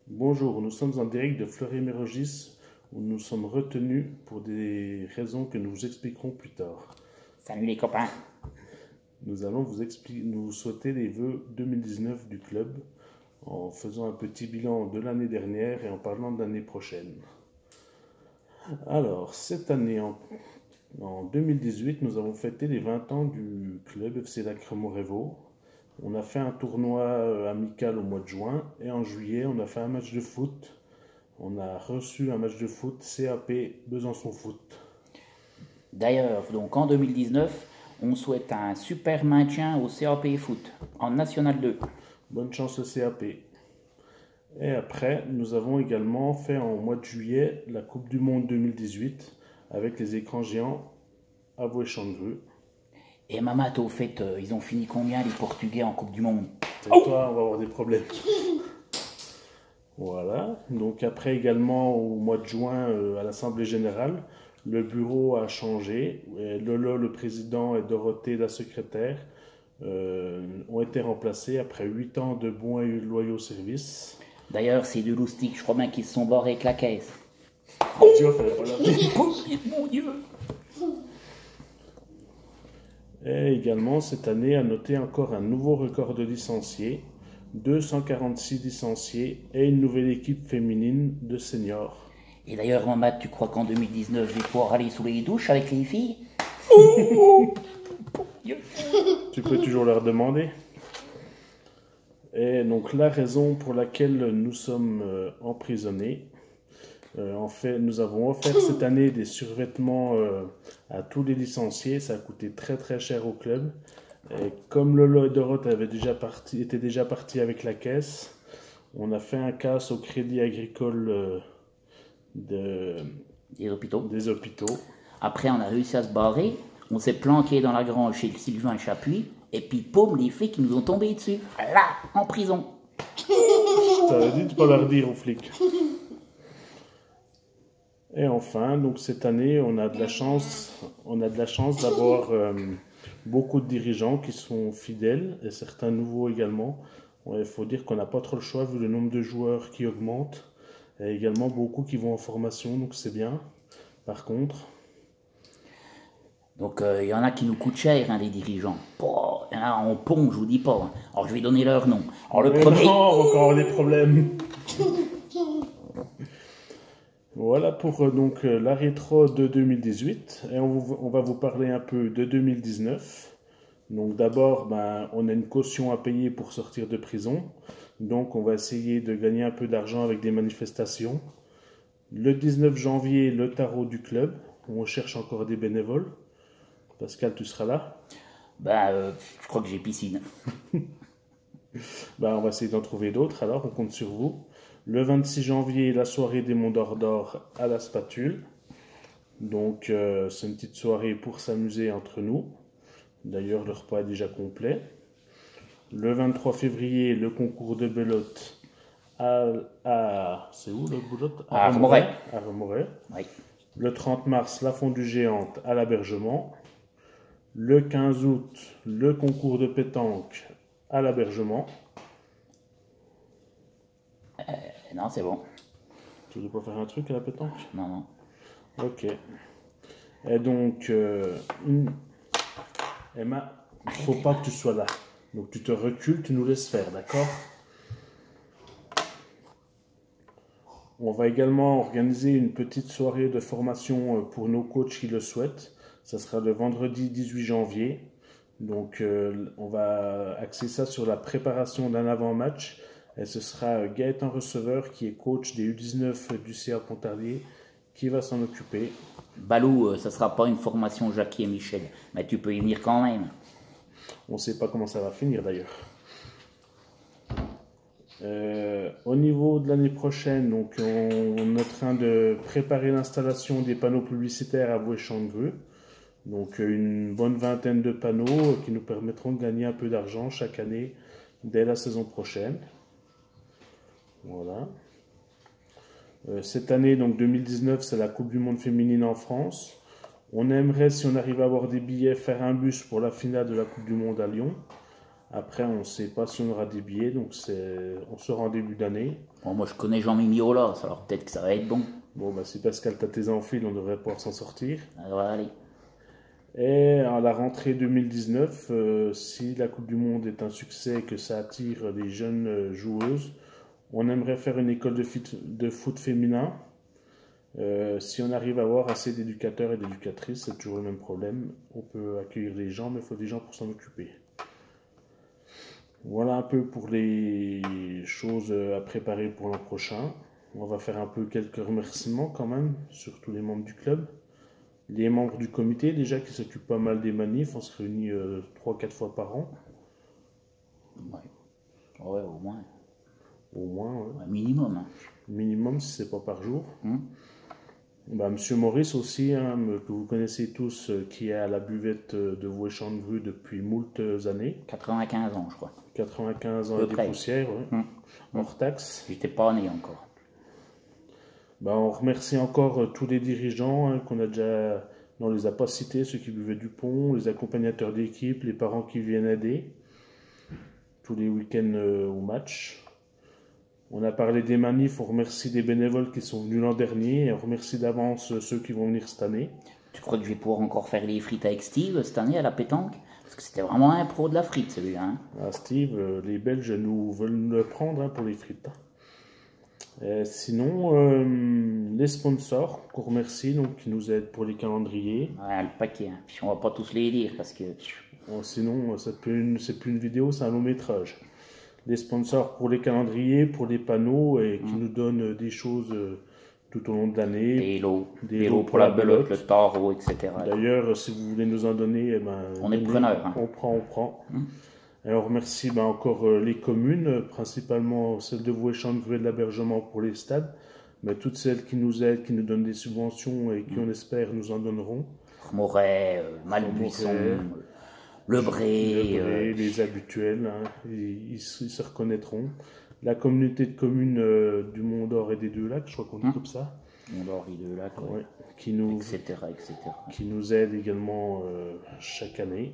Bonjour, nous sommes en direct de Fleury-Mérogis où nous sommes retenus pour des raisons que nous vous expliquerons plus tard. Salut les copains. Nous allons nous souhaiter les vœux 2019 du club en faisant un petit bilan de l'année dernière et en parlant de l'année prochaine. Alors, cette année, en 2018, nous avons fêté les 20 ans du club FC Lacremont-Révaux. On a fait un tournoi amical au mois de juin et en juillet, on a fait un match de foot. On a reçu un match de foot CAP Besançon Foot. D'ailleurs, donc en 2019, on souhaite un super maintien au CAP Foot en National 2. Bonne chance au CAP. Et après, nous avons également fait en mois de juillet la Coupe du Monde 2018 avec les écrans géants à Voué-Changru. Et Mamat, au fait, ils ont fini combien les Portugais en Coupe du Monde? Et toi, on va avoir des problèmes. Voilà. Donc après également au mois de juin à l'Assemblée Générale, le bureau a changé. Et Lolo, le président, et Dorothée, la secrétaire, ont été remplacés après 8 ans de bons et loyaux services. D'ailleurs, c'est de loustic, je crois bien qu'ils se sont barrés avec la caisse. Tu vois, fallait pas leur dire. Mon Dieu! Et également, cette année, a noté encore un nouveau record de licenciés, 246 licenciés et une nouvelle équipe féminine de seniors. Et d'ailleurs, Mamat, tu crois qu'en 2019, je vais pouvoir aller sous les douches avec les filles? Tu peux toujours leur demander. Et donc la raison pour laquelle nous sommes emprisonnés, en fait, nous avons offert cette année des survêtements à tous les licenciés. Ça a coûté très très cher au club. Et comme Lolo et Doroth étaient déjà partis avec la caisse, on a fait un casse au crédit agricole Des hôpitaux. des hôpitaux. Après, on a réussi à se barrer. On s'est planqué dans la grange chez Sylvain Chapuis. Et puis, paume, les flics nous ont tombé dessus. Là, en prison. Je t'avais dit de ne pas leur dire aux flics. Et enfin, donc cette année, on a de la chance d'avoir beaucoup de dirigeants qui sont fidèles et certains nouveaux également. Il faut dire qu'on n'a pas trop le choix vu le nombre de joueurs qui augmente et également beaucoup qui vont en formation, donc c'est bien. Par contre, Donc, il y en a qui nous coûtent cher, hein, les dirigeants. Il y en a en pont, je vous dis pas. Hein. Alors, je vais donner leur nom. Alors, le premier. non, on va encore avoir des problèmes. Voilà pour la rétro de 2018 et on va vous parler un peu de 2019. Donc d'abord, on a une caution à payer pour sortir de prison. Donc on va essayer de gagner un peu d'argent avec des manifestations. Le 19 janvier, le tarot du club. On cherche encore des bénévoles. Pascal, tu seras là? Je crois que j'ai piscine. On va essayer d'en trouver d'autres alors, on compte sur vous. Le 26 janvier, la soirée des Monts d'Or à la Spatule. Donc c'est une petite soirée pour s'amuser entre nous. D'ailleurs, le repas est déjà complet. Le 23 février, le concours de belote c'est où le belote? À Remoret. À Remoret. Oui. Le 30 mars, la fondue géante à l'Abergement. Le 15 août, le concours de pétanque à l'Abergement. Non, c'est bon. Tu veux pas faire un truc à la pétanque? Non, non. Ok. Et donc, Emma, il ne faut pas que tu sois là. Donc tu te recules, tu nous laisses faire, d'accord? On va également organiser une petite soirée de formation pour nos coachs qui le souhaitent. Ça sera le vendredi 18 janvier. Donc on va axer ça sur la préparation d'un avant-match. Et ce sera Gaëtan Receveur, qui est coach des U19 du CA Pontarlier, qui va s'en occuper. Balou, ça sera pas une formation Jackie et Michel, mais tu peux y venir quand même. On ne sait pas comment ça va finir d'ailleurs. Au niveau de l'année prochaine, donc on est en train de préparer l'installation des panneaux publicitaires à Voué-Changru. Donc une bonne vingtaine de panneaux qui nous permettront de gagner un peu d'argent chaque année dès la saison prochaine. Voilà. Cette année, donc 2019, c'est la Coupe du Monde féminine en France. On aimerait, si on arrive à avoir des billets, faire un bus pour la finale de la Coupe du Monde à Lyon. Après, on ne sait pas si on aura des billets, donc on sera en début d'année. Bon, moi je connais Jean-Mimi Aulas, alors peut-être que ça va être bon. Bon, bah, si Pascal t'as tes enfils, on devrait pouvoir s'en sortir. Alors allez. Et à la rentrée 2019, si la Coupe du Monde est un succès et que ça attire des jeunes joueuses, on aimerait faire une école de foot féminin. Si on arrive à avoir assez d'éducateurs et d'éducatrices, c'est toujours le même problème. On peut accueillir des gens, mais il faut des gens pour s'en occuper. Voilà un peu pour les choses à préparer pour l'an prochain. On va faire un peu quelques remerciements quand même, sur tous les membres du club. Les membres du comité déjà qui s'occupent pas mal des manifs, on se réunit 3-4 fois par an. Ouais, au moins. Au moins, ouais. Ouais, minimum. Hein. Minimum si c'est pas par jour. Bah, Monsieur Maurice aussi, hein, que vous connaissez tous, qui est à la buvette de Voué-Chantevru depuis moult années. 95 ans, je crois. 95 ans et des poussières, ouais. Hors taxe. J'étais pas né encore. Bah, on remercie encore tous les dirigeants hein, qu'on a déjà, on les a pas cités, ceux qui buvaient du pont, les accompagnateurs d'équipe, les parents qui viennent aider, tous les week-ends au match. On a parlé des manifs, on remercie des bénévoles qui sont venus l'an dernier et on remercie d'avance ceux qui vont venir cette année. Tu crois que je vais pouvoir encore faire les frites avec Steve cette année à la pétanque? Parce que c'était vraiment un pro de la frite celui-là. Hein. Ah, Steve, les Belges nous veulent le prendre hein, pour les frites. Sinon, les sponsors qu'on remercie, donc, qui nous aident pour les calendriers. Ouais, le paquet. Hein. Puis on va pas tous les dire parce que... Sinon, c'est plus une vidéo, c'est un long métrage. Les sponsors pour les calendriers, pour les panneaux et qui nous donnent des choses tout au long de l'année. Des lots pour la belote, le taureau, etc. D'ailleurs, si vous voulez nous en donner, eh ben, on est preneurs. Hein. On prend. Et on remercie encore les communes, principalement celles de Voué-Chantevru et de l'Abergement pour les stades, mais toutes celles qui nous aident, qui nous donnent des subventions et qui, on espère, nous en donneront. Moret, Malbuisson, Le Bray, les habituels, hein, ils se reconnaîtront. La communauté de communes du Mont d'Or et des Deux Lacs, je crois qu'on dit comme ça. Mont d'Or et Deux Lacs, etc. Qui nous aide également chaque année.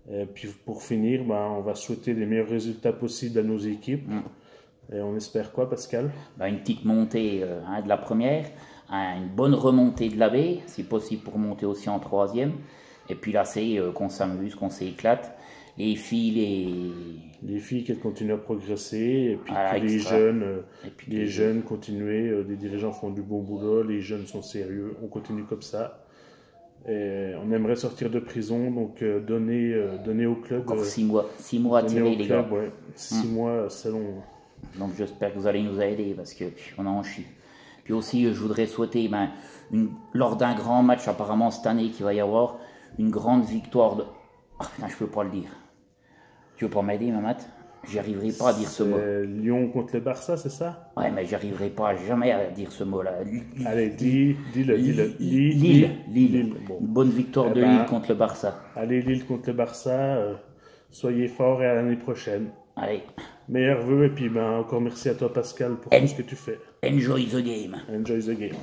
Et puis pour finir, on va souhaiter les meilleurs résultats possibles à nos équipes. Et on espère quoi, Pascal? Une petite montée de la première, une bonne remontée de la B, si possible pour monter aussi en troisième. Et puis là, c'est qu'on s'amuse, qu'on s'éclate. Les filles qu'elles continuent à progresser. Et puis les jeunes continuent. Les dirigeants font du bon boulot, les jeunes sont sérieux. On continue comme ça. Et on aimerait sortir de prison, donc donner au club. Encore 6 mois à tirer, les gars. 6 mois, c'est long. Donc j'espère que vous allez nous aider parce qu'on en chie. Puis aussi, je voudrais souhaiter, lors d'un grand match apparemment cette année qu'il va y avoir, une grande victoire de... je peux pas le dire. Tu veux pas m'aider, Mamat? J'y arriverai pas à dire ce mot. Lyon contre le Barça, c'est ça? Ouais, mais j'y arriverai pas jamais à dire ce mot-là. Allez, dis-le. Lille. Bon. Une bonne victoire de Lille contre le Barça. Allez, Lille contre le Barça. Soyez forts et à l'année prochaine. Allez. Meilleurs vœux et puis encore merci à toi, Pascal, pour tout ce que tu fais. Enjoy the game. Enjoy the game.